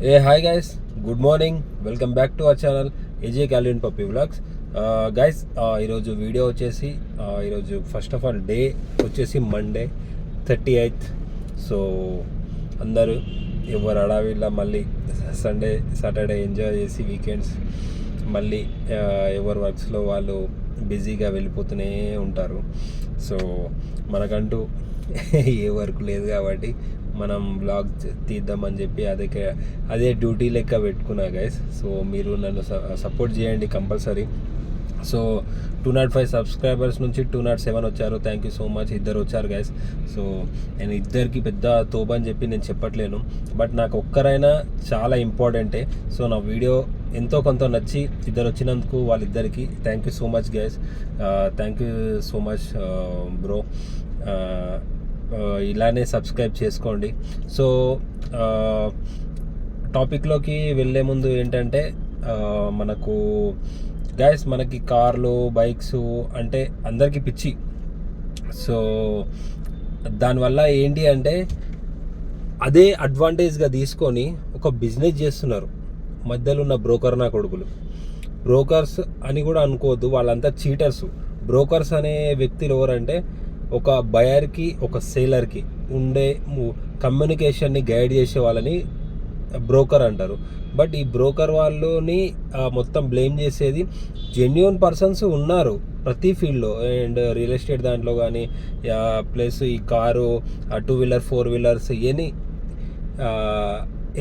A hi guys, good morning. Welcome back to our channel AJ క్యాలిన్ puppy vlogs. Guys, ఈరోజు video వచ్చేసి ఈరోజు first of all day వచ్చేసి Monday 38th. So అందరూ ఎవరు అడావిలా మళ్ళీ సండే సాటర్డే ఎంజాయ్ చేసి వీకెండ్స్ మళ్ళీ ఎవరి వర్క్స్లో వాళ్ళు బిజీగా వెళ్ళిపోతూనే ఉంటారు. సో మనకంటూ ఏ వర్క్ లేదు కాబట్టి మనం బ్లాగ్ తీద్దామని చెప్పి అదే డ్యూటీ లెక్క పెట్టుకున్నా గైస్. సో మీరు నన్ను సపోర్ట్ చేయండి కంపల్సరీ. సో 205 సబ్స్క్రైబర్స్ నుంచి 207 వచ్చారు. Thank you so much. ఇద్దరు వచ్చారు గైస్. సో నేను ఇద్దరికి పెద్ద తోబా అని చెప్పి నేను చెప్పట్లేను, బట్ నాకు ఒక్కరైనా చాలా ఇంపార్టెంటే. సో నా వీడియో ఎంతో కొంత నచ్చి ఇద్దరు వచ్చినందుకు వాళ్ళిద్దరికి thank you so much guys. Thank you so much bro. ఇలానే సబ్స్క్రైబ్ చేసుకోండి. సో టాపిక్లోకి వెళ్ళే ముందు ఏంటంటే మనకు గైస్, మనకి కార్లు బైక్స్ అంటే అందరికీ పిచ్చి. సో దానివల్ల ఏంటి అంటే అదే అడ్వాంటేజ్గా తీసుకొని ఒక బిజినెస్ చేస్తున్నారు మధ్యలో ఉన్న బ్రోకర్ నా కొడుకులు. బ్రోకర్స్ అని కూడా అనుకోవద్దు, వాళ్ళంతా చీటర్స్. బ్రోకర్స్ అనే వ్యక్తులు ఎవరంటే ఒక బయర్కి ఒక సేలర్కి ఉండే కమ్యూనికేషన్ని గైడ్ చేసే వాళ్ళని బ్రోకర్ అంటారు. బట్ ఈ బ్రోకర్ వాళ్ళని మొత్తం బ్లేమ్ చేసేది జెన్యూన్ పర్సన్స్ ఉన్నారు ప్రతి ఫీల్డ్లో. అండ్ రియల్ ఎస్టేట్ దాంట్లో కానీ ప్లస్ ఈ కారు 2 వీలర్ 4 వీలర్స్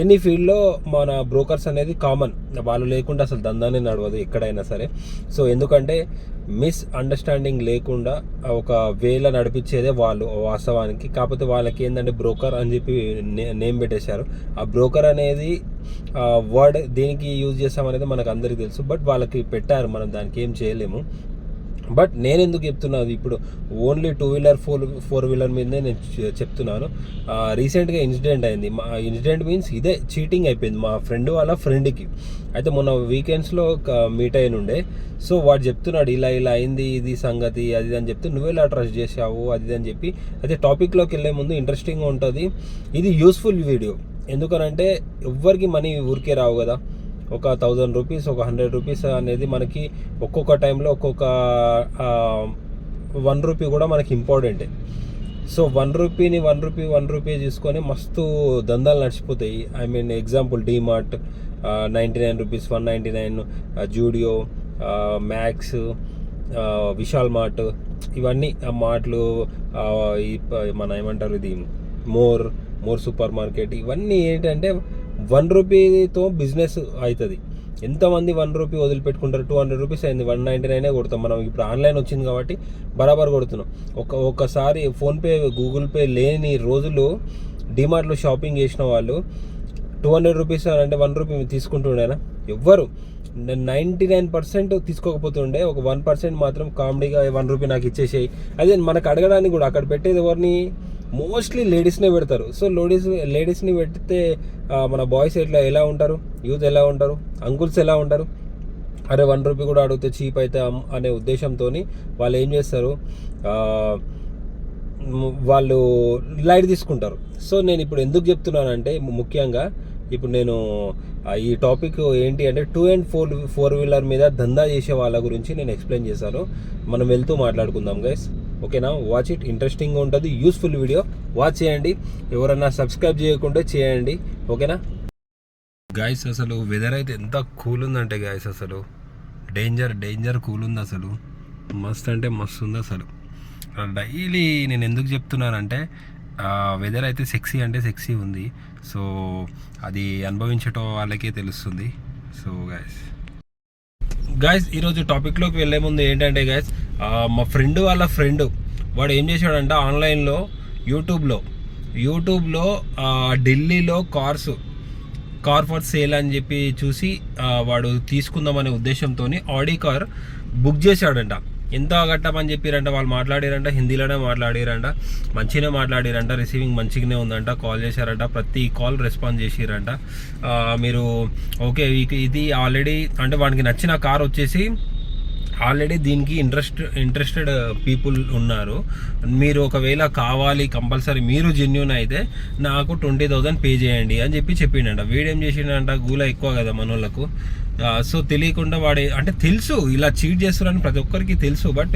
ఎనీ ఫీల్డ్లో మన బ్రోకర్స్ అనేది కామన్. వాళ్ళు లేకుండా అసలు దందానే నడవదు ఎక్కడైనా సరే. సో ఎందుకంటే మిస్ అండర్స్టాండింగ్ లేకుండా ఒక వేలో నడిపించేదే వాళ్ళు వాస్తవానికి. కాకపోతే వాళ్ళకి ఏంటంటే బ్రోకర్ అని చెప్పి నేమ్ పెట్టేశారు. ఆ బ్రోకర్ అనేది వర్డ్ దేనికి యూజ్ చేస్తామనేది మనకు అందరికీ తెలుసు, బట్ వాళ్ళకి పెట్టారు, మనం దానికి ఏం చేయలేము. బట్ నేను ఎందుకు చెప్తున్నాను ఇప్పుడు ఓన్లీ 2 వీలర్ 4 వీలర్ మీదనే నేను చెప్తున్నాను. రీసెంట్గా ఇన్సిడెంట్ అయింది. మా ఇన్సిడెంట్ మీన్స్ ఇదే చీటింగ్ అయిపోయింది మా ఫ్రెండ్ వాళ్ళ ఫ్రెండ్కి. అయితే మొన్న వీకెండ్స్లో మీట్ అయినుండే. సో వాడు చెప్తున్నాడు ఇలా ఇలా అయింది, ఇది సంగతి అది అని చెప్తే నువ్వు ఎలా ట్రస్ట్ చేసావు అది అని చెప్పి. అయితే టాపిక్లోకి వెళ్ళే ముందు ఇంట్రెస్టింగ్గా ఉంటుంది. ఇది యూస్ఫుల్ వీడియో. ఎందుకనంటే ఎవ్వరికి మనీ ఊరికే రావు కదా. ఒక 1000 రూపీస్, ఒక 100 రూపీస్ అనేది మనకి ఒక్కొక్క టైంలో ఒక్కొక్క 1 రూపీ కూడా మనకి ఇంపార్టెంటే. సో 1 రూపీ తీసుకొని మస్తు దందాలు నడిచిపోతాయి. I mean example DMart 99 rupees, 199, Zudio, Max, Vishal Mart, ఇవన్నీ మార్ట్లు, మన ఏమంటారు ఇది మోర్ సూపర్ మార్కెట్, ఇవన్నీ ఏంటంటే 1 రూపీతో బిజినెస్ అవుతుంది. ఎంతమంది 1 రూపీ వదిలిపెట్టుకుంటారు? 200 రూపీస్ అయింది, 199 కొడతాం. మనం ఇప్పుడు ఆన్లైన్ వచ్చింది కాబట్టి బరాబర్ కొడుతున్నాం. ఒక్కసారి ఫోన్పే గూగుల్ పే లేని రోజులు డిమార్ట్లో షాపింగ్ చేసిన వాళ్ళు 200 రూపీస్ అంటే 1 రూపీ తీసుకుంటుండేనా? ఎవ్వరు 99% తీసుకోకపోతుండే. ఒక 1% మాత్రం కామెడీగా 1 రూపీ నాకు ఇచ్చేసేయి. అదే మనకు అడగడానికి కూడా అక్కడ పెట్టేది ఎవరిని? మోస్ట్లీ లేడీస్నే పెడతారు. సో లేడీస్ని పెడితే మన బాయ్స్ ఎలా ఉంటారు? యూత్ ఎలా ఉంటారు? అంకుల్స్ ఎలా ఉంటారు? అరే 1 రూపీ కూడా అడిగితే చీప్ అయితే అనే ఉద్దేశంతో వాళ్ళు ఏం చేస్తారు, వాళ్ళు లైట్ తీసుకుంటారు. సో నేను ఇప్పుడు ఎందుకు చెప్తున్నానంటే ముఖ్యంగా ఇప్పుడు నేను ఈ టాపిక్ ఏంటి అంటే 2 and 4 వీలర్ మీద దందా చేసే వాళ్ళ గురించి నేను ఎక్స్ప్లెయిన్ చేశాను. మనం వెళ్తూ మాట్లాడుకుందాం గైస్. ఓకేనా? వాచ్ ఇట్, ఇంట్రెస్టింగ్గా ఉంటుంది, యూస్ఫుల్ వీడియో. వాచ్ చేయండి. ఎవరన్నా సబ్స్క్రైబ్ చేయకుంటే చేయండి. ఓకేనా గైస్? అసలు వెదర్ అయితే ఎంత కూల్ ఉందంటే గైస్, అసలు డేంజర్ కూల్ ఉంది. అసలు మస్త్ అంటే మస్తు ఉంది. అసలు డైలీ నేను ఎందుకు చెప్తున్నానంటే వెదర్ అయితే సెక్సీ అంటే సెక్సీ ఉంది. సో అది అనుభవించటం వాళ్ళకే తెలుస్తుంది. సో గైస్ ఈరోజు టాపిక్లోకి వెళ్ళే ముందు ఏంటంటే గైస్, మా ఫ్రెండ్ వాళ్ళ ఫ్రెండ్ వాడు ఏం చేశాడంటే ఆన్లైన్లో యూట్యూబ్లో ఢిల్లీలో కార్ ఫర్ సేల్ అని చెప్పి చూసి వాడు తీసుకుందామనే ఉద్దేశంతో ఆడి కార్ బుక్ చేశాడంట. ఎంత కట్టమని చెప్పారంట, వాళ్ళు మాట్లాడారంట, హిందీలోనే మాట్లాడారంట, మంచిగానే మాట్లాడారంట, రిసీవింగ్ మంచిగానే ఉందంట, కాల్ చేశారంట, ప్రతి కాల్ రెస్పాన్స్ చేసిరంట. మీరు ఓకే ఇది ఆల్రెడీ అంటే వాడికి నచ్చిన కార్ వచ్చేసి ఆల్రెడీ దీనికి ఇంట్రెస్టెడ్ పీపుల్ ఉన్నారు. మీరు ఒకవేళ కావాలి కంపల్సరీ మీరు జెన్యూన్ అయితే నాకు 20,000 పే చేయండి అని చెప్పిండంట. వీడేం చేసిండంట, గూల ఎక్కువ కదా మనోళ్ళకు. సో తెలియకుండా వాడే అంటే తెలుసు ఇలా చీట్ చేస్తున్నారని ప్రతి ఒక్కరికి తెలుసు, బట్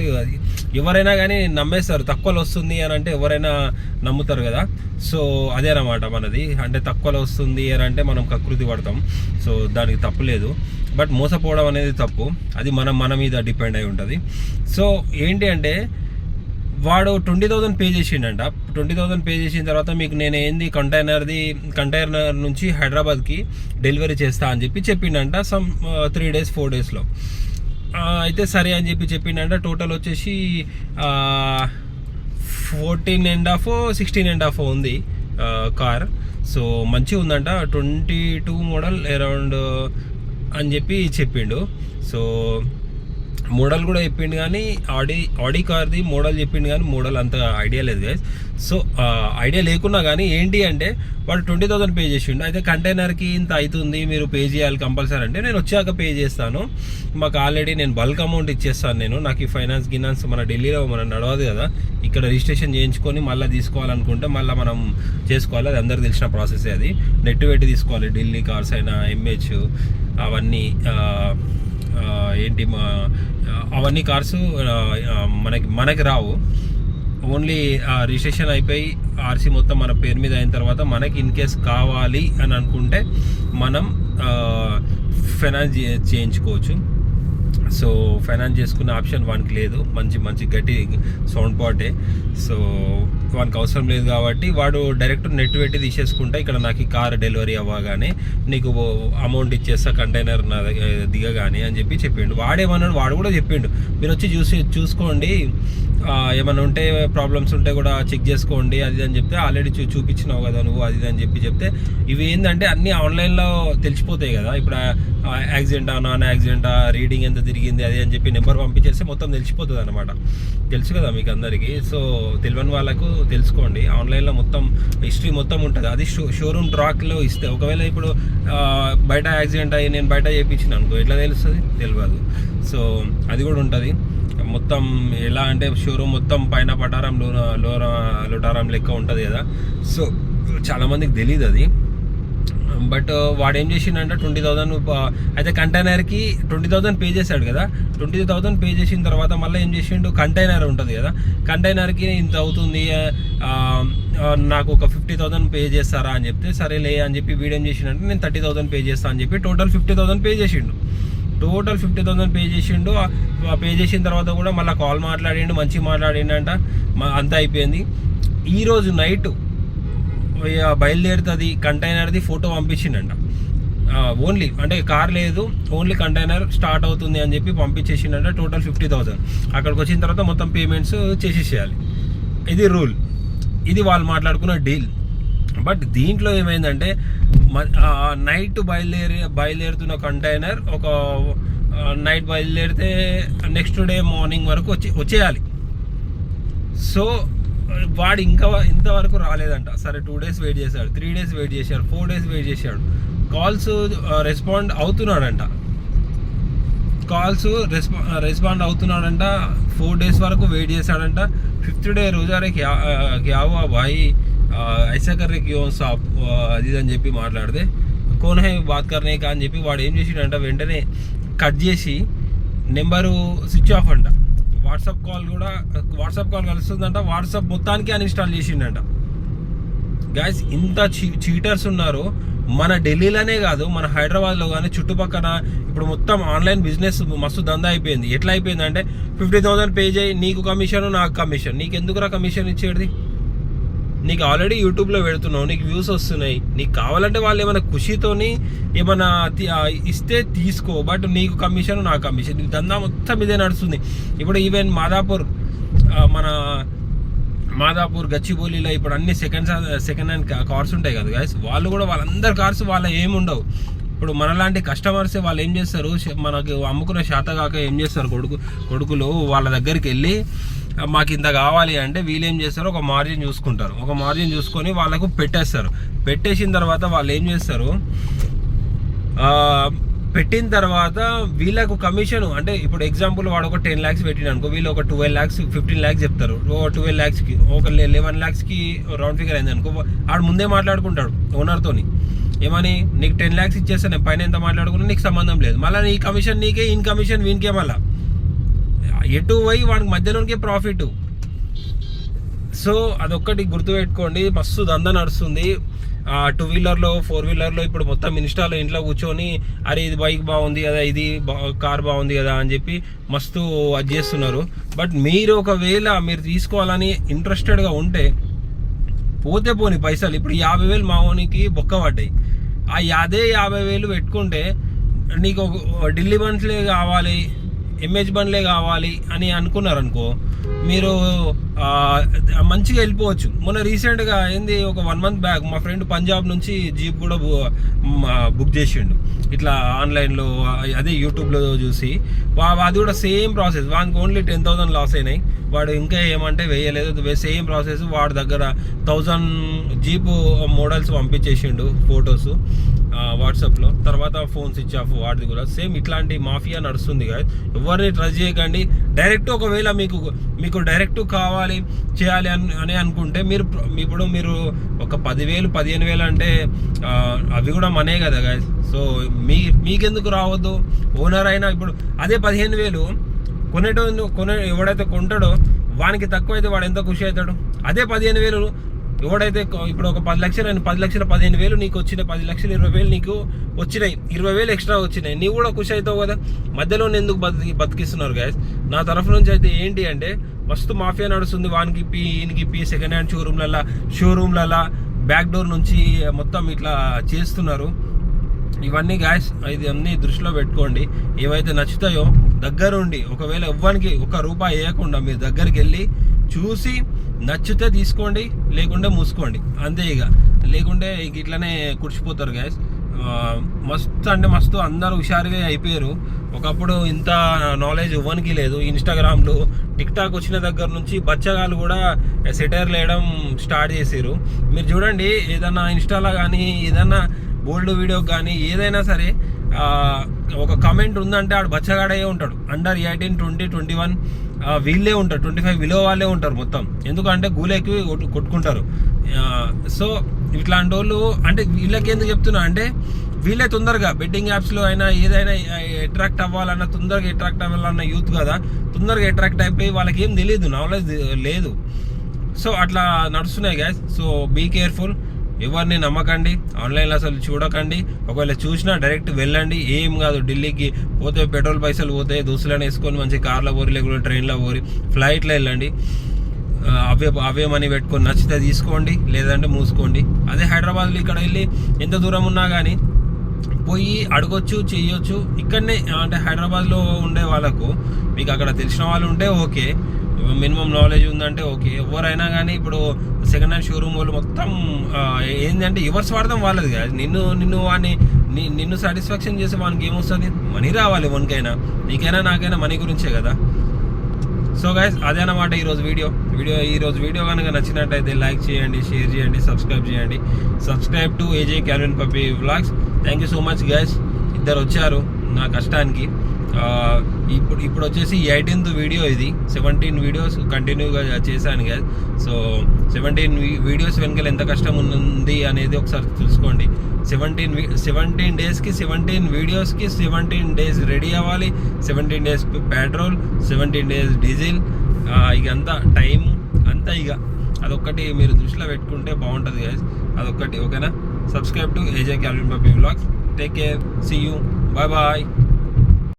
ఎవరైనా కానీ నమ్మేస్తారు. తక్కువలో వస్తుంది అని అంటే ఎవరైనా నమ్ముతారు కదా. సో అదేనమాట మనది. అంటే తక్కువలో వస్తుంది అని అంటే మనం కకృతి పడతాం. సో దానికి తప్పు లేదు, బట్ మోసపోవడం అనేది తప్పు. అది మన మీద డిపెండ్ అయి ఉంటుంది. సో ఏంటి అంటే వాడు 20,000 పే చేసిండంట. 20,000 పే చేసిన తర్వాత మీకు నేను ఏంది కంటైనర్ నుంచి హైదరాబాద్కి డెలివరీ చేస్తా అని చెప్పిండంట. Some 3 days 4 daysలో. అయితే సరే అని చెప్పిండంట. టోటల్ వచ్చేసి 14.5 16.5 ఉంది కార్. సో మంచిగా ఉందంట. 22 మోడల్ అరౌండ్ అని చెప్పిండు. సో మోడల్ కూడా చెప్పిండు, కానీ ఆడి కార్ది మోడల్ చెప్పిండు, కానీ మోడల్ అంత ఐడియా లేదు గైస్. సో ఐడియా లేకున్నా కానీ ఏంటి అంటే వాడు 20,000 పే చేసిండు. అయితే కంటైనర్కి ఇంత అవుతుంది, మీరు పే చేయాలి కంపల్సరీ అంటే నేను వచ్చాక పే చేస్తాను, మాకు ఆల్రెడీ నేను బల్క్ అమౌంట్ ఇచ్చేస్తాను, నాకు ఈ ఫైనాన్స్ మన ఢిల్లీలో మనం నడవదు కదా, ఇక్కడ రిజిస్ట్రేషన్ చేయించుకొని మళ్ళీ తీసుకోవాలనుకుంటే మళ్ళీ మనం చేసుకోవాలి. అది అందరికి తెలిసిన ప్రాసెస్. అది నెట్ పెట్టి తీసుకోవాలి. ఢిల్లీ కార్స్ అయినా ఎంహెచ్ అవన్నీ ఏంటి అవన్నీ కార్స్ మనకి రావు. ఓన్లీ రిజిస్ట్రేషన్ అయిపోయి ఆర్సీ మొత్తం మన పేరు మీద అయిన తర్వాత మనకి ఇన్ కేస్ కావాలి అని అనుకుంటే మనం ఫైనాన్స్ చేయించుకోవచ్చు. సో ఫైనాన్స్ చేసుకునే ఆప్షన్ వానికి లేదు. మంచి గట్టి సౌండ్ పాటే. సో వానికి అవసరం లేదు కాబట్టి వాడు డైరెక్ట్ నెట్ పెట్టి తీసేసుకుంటా, ఇక్కడ నాకు ఈ కార్ డెలివరీ అవ్వగానే నీకు అమౌంట్ ఇచ్చేస్తా కంటైనర్ నా దిగగానే అని చెప్పిండు. వాడేమన్నాడు, వాడు కూడా చెప్పిండు మీరు వచ్చి చూసుకోండి, ఏమైనా ఉంటే ప్రాబ్లమ్స్ ఉంటే కూడా చెక్ చేసుకోండి అది అని చెప్తే, ఆల్రెడీ చూపించినావు కదా నువ్వు అది అని చెప్తే ఇవి ఏంటంటే అన్నీ ఆన్లైన్లో తెలిసిపోతాయి కదా. ఇప్పుడు యాక్సిడెంటా నాన్ యాక్సిడెంటా రీడింగ్ ఎంత తిరిగింది అది అని చెప్పి నెంబర్ పంపించేస్తే మొత్తం తెలిసిపోతుంది అనమాట. తెలుసు కదా మీకు అందరికీ. సో తెలియని వాళ్ళకు తెలుసుకోండి, ఆన్లైన్లో మొత్తం హిస్టరీ మొత్తం ఉంటుంది. అది షోరూమ్ ట్రాక్లో ఇస్తే, ఒకవేళ ఇప్పుడు బయట యాక్సిడెంట్ అయ్యి నేను బయట చేయించిన అనుకో ఎట్లా తెలుస్తుంది, తెలియదు. సో అది కూడా ఉంటుంది మొత్తం. ఎలా అంటే షోరూమ్ మొత్తం పైన పటారం లోటారం లెక్క ఉంటుంది కదా. సో చాలామందికి తెలియదు అది. బట్ వాడు ఏం చేసిండంటే 20,000 అయితే కంటైనర్కి 20,000 పే చేశాడు కదా. 20,000 పే చేసిన తర్వాత మళ్ళీ ఏం చేసిండు, కంటైనర్ ఉంటుంది కదా, కంటైనర్కి ఇంత అవుతుంది నాకు ఒక 50,000 పే చేస్తారా అని చెప్తే సరేలే అని చెప్పి వీడేం చేసిండంటే నేను 30,000 పే చేస్తా అని చెప్పి టోటల్ 50,000 పే చేసిండు. టోటల్ 50,000 పే చేసిండు. పే చేసిన తర్వాత కూడా మళ్ళీ కాల్ మాట్లాడిండు, మంచిగా మాట్లాడిండంట, అంతా అయిపోయింది. ఈరోజు నైట్ బయలుదేరుతుంది కంటైనర్ది ఫోటో పంపించిండంట. ఓన్లీ అంటే కార్ లేదు, ఓన్లీ కంటైనర్ స్టార్ట్ అవుతుంది అని చెప్పి పంపించేసిండంట. టోటల్ 50,000. అక్కడికి వచ్చిన తర్వాత మొత్తం పేమెంట్స్ చేసేసేయాలి. ఇది రూల్, ఇది వాళ్ళు మాట్లాడుకున్న డీల్. బట్ దీంట్లో ఏమైందంటే నైట్ బయలుదేరుతున్న కంటైనర్ ఒక నైట్ బయలుదేరితే నెక్స్ట్ డే మార్నింగ్ వరకు వచ్చేయాలి. సో వాడు ఇంతవరకు రాలేదంట. సరే 2 days వెయిట్ చేశాడు, 3 days వెయిట్ చేశాడు, 4 days వెయిట్ చేశాడు. కాల్స్ రెస్పాండ్ అవుతున్నాడంట. 4 days వరకు వెయిట్ చేశాడంట. 5th day రోజారే క్యా హువా భాయ్ ఐసా కర్రే క్యోं సాబ్ అది అని చెప్పి మాట్లాడితే కోన్ హై బాత్ కర్నే కా అని చెప్పి వాడు ఏం చేసిండంట, వెంటనే కట్ చేసి నెంబరు స్విచ్ ఆఫ్ అంట. వాట్సాప్ కాల్ కలుస్తుందంట. వాట్సాప్ మొత్తానికి అన్ఇన్స్టాల్ చేసిండంట. గైస్ ఇంత చీటర్స్ ఉన్నారు మన ఢిల్లీలోనే కాదు, మన హైదరాబాద్లో కానీ చుట్టుపక్కల. ఇప్పుడు మొత్తం ఆన్లైన్ బిజినెస్ మస్తు దందా అయిపోయింది. ఎట్లా అయిపోయిందంటే 50,000 పే చేయి, నీకు కమిషన్ నాకు కమిషన్. నీకు ఎందుకురా కమిషన్ ఇచ్చేది? నీకు ఆల్రెడీ యూట్యూబ్లో పెడుతున్నావు, నీకు వ్యూస్ వస్తున్నాయి. నీకు కావాలంటే వాళ్ళు ఏమైనా ఖుషితోని ఏమైనా ఇస్తే తీసుకో, బట్ నీకు కమిషన్ నాకు కమిషన్. నీకు దందా మొత్తం ఇదే నడుస్తుంది. ఇప్పుడు ఈవెన్ మాదాపూర్ గచ్చిబౌలిలో ఇప్పుడు అన్ని సెకండ్ హ్యాండ్ కార్స్ ఉంటాయి కదా గైస్. వాళ్ళు కూడా వాళ్ళందరి కార్స్ వాళ్ళ ఏముండవు. ఇప్పుడు మనలాంటి కస్టమర్సే వాళ్ళు ఏం చేస్తారు, మనకు అమ్ముకునే శాత కాక ఏం చేస్తారు, కొడుకులు వాళ్ళ దగ్గరికి వెళ్ళి మాకు ఇంత కావాలి అంటే వీళ్ళు ఏం చేస్తారు, ఒక మార్జిన్ చూసుకుంటారు. ఒక మార్జిన్ చూసుకొని వాళ్ళకు పెట్టేస్తారు. పెట్టేసిన తర్వాత వాళ్ళు ఏం చేస్తారు, పెట్టిన తర్వాత వీళ్ళకు కమిషన్ అంటే ఇప్పుడు ఎగ్జాంపుల్ వాడు ఒక 10 lakhs పెట్టిన అనుకో, వీళ్ళు ఒక 12 lakhs 15 lakhs చెప్తారు. 12 lakhsకి ఒక 11 lakhsకి రౌండ్ ఫిగర్ అయింది అనుకో, ఆడు ముందే మాట్లాడుకుంటాడు ఓనర్తోని, ఏమని నీకు 10 lakhs ఇచ్చేస్తాను, నేను పైన ఎంత మాట్లాడుకున్నా నీకు సంబంధం లేదు, మళ్ళీ నీ కమిషన్ నీకే, ఇన్ కమిషన్ వీనికే, మళ్ళీ ఎటు పోయి వాడికి మధ్యలోనికే ప్రాఫిట్. సో అదొక్కటి గుర్తుపెట్టుకోండి, మస్తు దందా నడుస్తుంది. 2 వీలర్లో 4 వీలర్లో ఇప్పుడు మొత్తం ఇన్స్టాలో ఇంట్లో కూర్చొని అరే ఇది బైక్ బాగుంది కదా, ఇది కార్ బాగుంది కదా అని చెప్పి మస్తు అది చేస్తున్నారు. బట్ మీరు ఒకవేళ మీరు తీసుకోవాలని ఇంట్రెస్టెడ్గా ఉంటే పోతే పోని పైసలు, ఇప్పుడు 50,000 మా ఓనికి బొక్క పడ్డాయి, అదే 50,000 పెట్టుకుంటే నీకు ఢిల్లీ బండ్లే కావాలి, ఎంహెచ్ బండ్లే కావాలి అని అనుకున్నారనుకో, మీరు మంచిగా వెళ్ళిపోవచ్చు. మొన్న రీసెంట్గా ఏంది ఒక 1 month బ్యాక్ మా ఫ్రెండ్ పంజాబ్ నుంచి జీప్ కూడా బుక్ చేసిండు ఇట్లా ఆన్లైన్లో, అదే యూట్యూబ్లో చూసి. అది కూడా సేమ్ ప్రాసెస్, వానికి ఓన్లీ 10,000 లాస్ అయినాయి. వాడు ఇంకా ఏమంటే వేయలేదు, సేమ్ ప్రాసెస్. వాడి దగ్గర 1000 జీపు మోడల్స్ పంపించేసిండు ఫొటోస్ వాట్సాప్లో. తర్వాత ఫోన్ స్విచ్ ఆఫ్, వాడిది కూడా సేమ్ ఇట్లాంటి మాఫియా నడుస్తుంది కదా. ఎవరిని ట్రస్ట్ చేయకండి. డైరెక్ట్ ఒకవేళ మీకు డైరెక్ట్ కావాలి చేయాలి అని అనుకుంటే ఇప్పుడు మీరు ఒక 10,000 15,000 అంటే అవి కూడా మనే కదా గాయస్. సో మీకెందుకు రావద్దు? ఓనర్ అయినా ఇప్పుడు అదే 15,000 ఎవడైతే కొంటాడో వానికి తక్కువ అయితే వాడు ఎంత ఖుషి అవుతాడు. అదే 15,000 ఎవడైతే ఇప్పుడు ఒక 10 లక్షలు 10 లక్షల 15,000 నీకు వచ్చినాయి, 10 లక్షల 20,000 నీకు వచ్చినాయి, 20,000 ఎక్స్ట్రా వచ్చినాయి, నీవు కూడా ఖుషి అవుతావు కదా. మధ్యలో ఎందుకు బతికిస్తున్నారు గాయస్? నా తరఫు నుంచి అయితే ఏంటి అంటే మస్తు మాఫియా నడుస్తుంది. వానికి ఈయనకి సెకండ్ హ్యాండ్ షోరూమ్లలా బ్యాక్ డోర్ నుంచి మొత్తం ఇట్లా చేస్తున్నారు. ఇవన్నీ గాయస్ ఇది అన్నీ దృష్టిలో పెట్టుకోండి. ఏవైతే నచ్చుతాయో దగ్గరుండి, ఒకవేళ ఎవ్వరికి ₹1 వేయకుండా మీరు దగ్గరికి వెళ్ళి చూసి నచ్చితే తీసుకోండి, లేకుంటే మూసుకోండి అంతే. లేకుంటే ఇట్లనే కుడిచిపోతారు గాయస్. మస్తు అంటే మస్తు అందరూ హుషారుగా అయిపోయారు. ఒకప్పుడు ఇంత నాలెడ్జ్ ఇవ్వనికి లేదు. ఇన్స్టాగ్రామ్లు టిక్టాక్ వచ్చిన దగ్గర నుంచి బచ్చగాళ్ళు కూడా సెటైర్లు వేయడం స్టార్ట్ చేసారు. మీరు చూడండి, ఏదన్నా ఇన్స్టాలో కానీ ఏదన్నా బోల్డ్ వీడియో కానీ ఏదైనా సరే ఒక కమెంట్ ఉందంటే ఆడు బచ్చగాడే ఉంటాడు. అండర్ 18, 20, 21 వీళ్ళే ఉంటారు, 25 విలో వాళ్ళే ఉంటారు మొత్తం. ఎందుకంటే గూలెక్కి కొట్టుకుంటారు. సో ఇట్లాంటి వాళ్ళు అంటే వీళ్ళకి ఎందుకు చెప్తున్నా అంటే వీళ్ళే తొందరగా బెట్టింగ్ యాప్స్లో అయినా ఏదైనా అట్రాక్ట్ అవ్వాలన్నా, తొందరగా అట్రాక్ట్ అవ్వాలన్న యూత్ కదా, తొందరగా అట్రాక్ట్ అయిపోయి వాళ్ళకి ఏం తెలియదు, నాలెడ్జ్ లేదు. సో అట్లా నడుస్తున్నాయి గ్యాస్. సో బీ కేర్ఫుల్, ఎవరిని నమ్మకండి, ఆన్లైన్లో అసలు చూడకండి. ఒకవేళ చూసినా డైరెక్ట్ వెళ్ళండి, ఏం కాదు. ఢిల్లీకి పోతే పెట్రోల్ పైసలు పోతాయి, దోస్తులను వేసుకొని మంచి కార్లో పోరి, లేకుంటే ట్రైన్లో పోరి, ఫ్లైట్లో వెళ్ళండి. అవే మనీ పెట్టుకొని నచ్చితే తీసుకోండి, లేదంటే మూసుకోండి. అదే హైదరాబాద్లో ఇక్కడ వెళ్ళి ఎంత దూరం ఉన్నా కానీ పోయి అడగొచ్చు, చేయొచ్చు. ఇక్కడనే అంటే హైదరాబాద్లో ఉండే వాళ్ళకు మీకు అక్కడ తెలిసిన వాళ్ళు ఉంటే ఓకే, మినిమం నాలెడ్జ్ ఉందంటే ఓకే. ఎవరైనా కానీ ఇప్పుడు సెకండ్ హ్యాండ్ షోరూమ్ వాళ్ళు మొత్తం ఏంటంటే ఎవరి స్వార్థం వాళ్ళది కాదు. నిన్ను సాటిస్ఫాక్షన్ చేసే వానికి ఏమొస్తుంది? మనీ రావాలి ఎవరికైనా, నీకైనా నాకైనా మనీ గురించే కదా. సో గైస్ అదే అన్నమాట ఈరోజు వీడియో కనుక నచ్చినట్టయితే లైక్ చేయండి, షేర్ చేయండి, subscribe to AJ Calvin puppy vlogs. Thank you so much guys. ఇద్దరు వచ్చారు నా కష్టానికి. ఇప్పుడు వచ్చేసి 18th వీడియో ఇది. 17 వీడియోస్ కంటిన్యూగా చేశాను గైస్. సో 17 వీడియోస్ వెనకాల ఎంత కష్టం ఉంది అనేది ఒకసారి తెలుసుకోండి. 17 డేస్కి 17 వీడియోస్కి 17 days రెడీ అవ్వాలి, 17 days పెట్రోల్, 17 days డీజిల్, ఇక అంతా టైం అంతా. అదొక్కటి మీరు దృష్టిలో పెట్టుకుంటే బాగుంటుంది గైస్. అదొక్కటి ఓకేనా. Subscribe to AJ Calvin puppy vlogs. Take care, see you, bye bye.